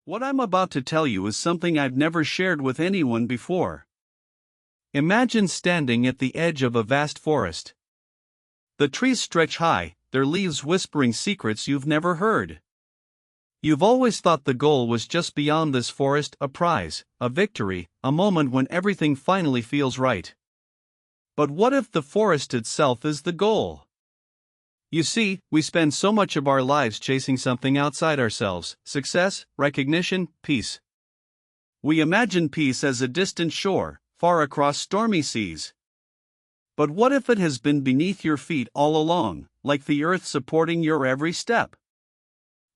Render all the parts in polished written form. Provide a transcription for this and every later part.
What I'm about to tell you is something I've never shared with anyone before. Imagine standing at the edge of a vast forest. The trees stretch high, their leaves whispering secrets you've never heard. You've always thought the goal was just beyond this forest, a prize, a victory, a moment when everything finally feels right. But what if the forest itself is the goal? You see, we spend so much of our lives chasing something outside ourselves: success, recognition, peace. We imagine peace as a distant shore, far across stormy seas. But what if it has been beneath your feet all along, like the earth supporting your every step?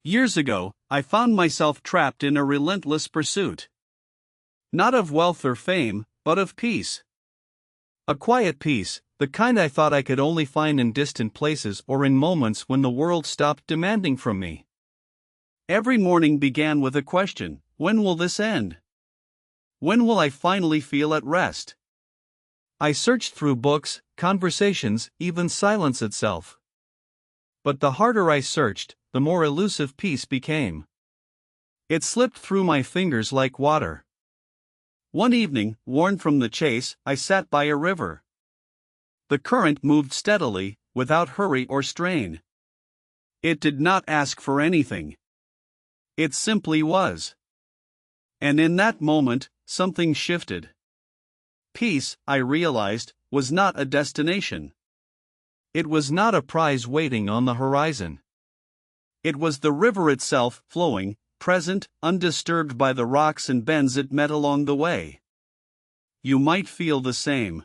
Years ago, I found myself trapped in a relentless pursuit. Not of wealth or fame, but of peace. A quiet peace, the kind I thought I could only find in distant places or in moments when the world stopped demanding from me. Every morning began with a question: when will this end? When will I finally feel at rest? I searched through books, conversations, even silence itself. But the harder I searched, the more elusive peace became. It slipped through my fingers like water. One evening, worn from the chase, I sat by a river. The current moved steadily, without hurry or strain. It did not ask for anything. It simply was. And in that moment, something shifted. Peace, I realized, was not a destination. It was not a prize waiting on the horizon. It was the river itself, flowing, present, undisturbed by the rocks and bends it met along the way. You might feel the same.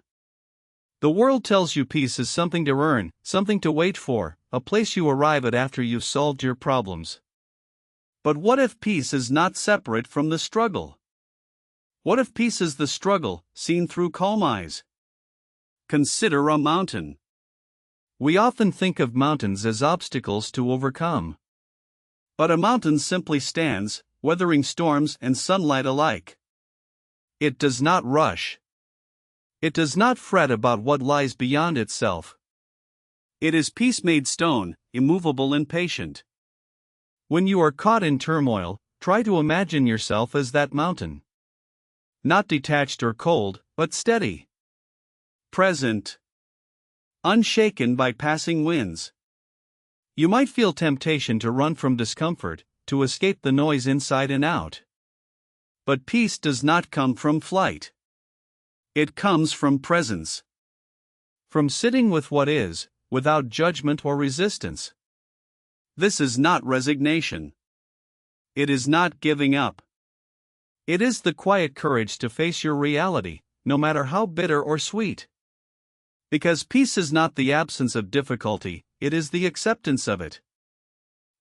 The world tells you peace is something to earn, something to wait for, a place you arrive at after you've solved your problems. But what if peace is not separate from the struggle? What if peace is the struggle, seen through calm eyes? Consider a mountain. We often think of mountains as obstacles to overcome. But a mountain simply stands, weathering storms and sunlight alike. It does not rush. It does not fret about what lies beyond itself. It is peace made stone, immovable and patient. When you are caught in turmoil, try to imagine yourself as that mountain. Not detached or cold, but steady. Present. Unshaken by passing winds. You might feel temptation to run from discomfort, to escape the noise inside and out. But peace does not come from flight. It comes from presence. From sitting with what is, without judgment or resistance. This is not resignation. It is not giving up. It is the quiet courage to face your reality, no matter how bitter or sweet. Because peace is not the absence of difficulty, it is the acceptance of it.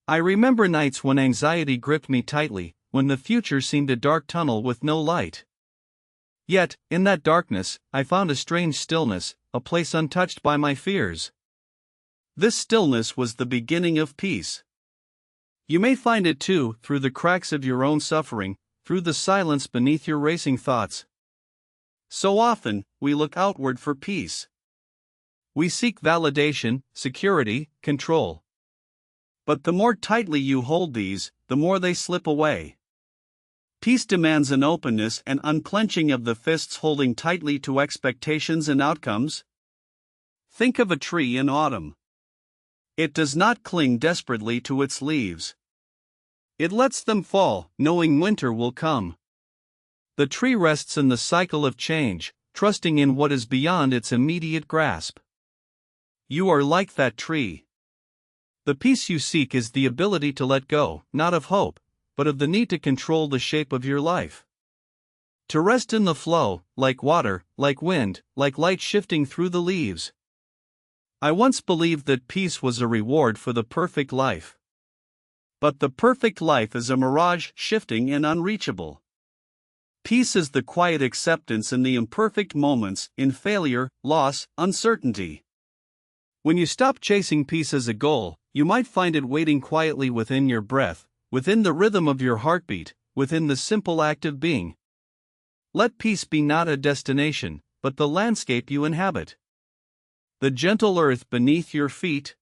I remember nights when anxiety gripped me tightly, when the future seemed a dark tunnel with no light. Yet, in that darkness, I found a strange stillness, a place untouched by my fears. This stillness was the beginning of peace. You may find it too, through the cracks of your own suffering, through the silence beneath your racing thoughts. So often, we look outward for peace. We seek validation, security, control. But the more tightly you hold these, the more they slip away. Peace demands an openness and unclenching of the fists holding tightly to expectations and outcomes. Think of a tree in autumn. It does not cling desperately to its leaves. It lets them fall, knowing winter will come. The tree rests in the cycle of change, trusting in what is beyond its immediate grasp. You are like that tree. The peace you seek is the ability to let go, not of hope, but of the need to control the shape of your life. To rest in the flow, like water, like wind, like light shifting through the leaves. I once believed that peace was a reward for the perfect life. But the perfect life is a mirage, shifting and unreachable. Peace is the quiet acceptance in the imperfect moments, in failure, loss, uncertainty. When you stop chasing peace as a goal, you might find it waiting quietly within your breath, within the rhythm of your heartbeat, within the simple act of being. Let peace be not a destination, but the landscape you inhabit. The gentle earth beneath your feet.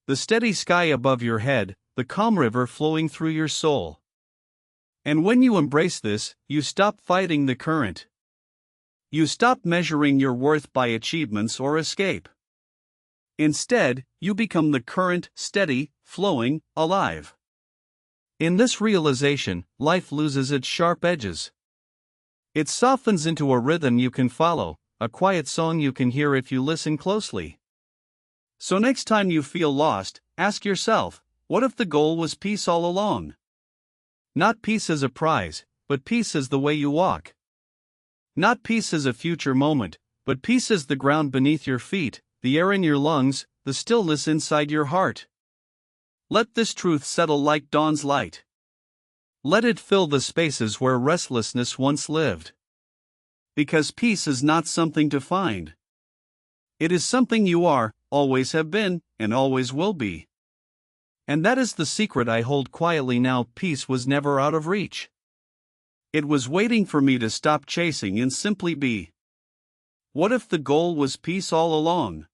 The steady sky above your head, the calm river flowing through your soul. And when you embrace this, you stop fighting the current. You stop measuring your worth by achievements or escape. Instead, you become the current, steady, flowing, alive. In this realization, life loses its sharp edges. It softens into a rhythm you can follow, a quiet song you can hear if you listen closely. So next time you feel lost, ask yourself, what if the goal was peace all along? Not peace as a prize, but peace as the way you walk. Not peace as a future moment, but peace as the ground beneath your feet, the air in your lungs, the stillness inside your heart. Let this truth settle like dawn's light. Let it fill the spaces where restlessness once lived. Because peace is not something to find. It is something you are, always have been, and always will be. And that is the secret I hold quietly now. Peace was never out of reach. It was waiting for me to stop chasing and simply be. What if the goal was peace all along?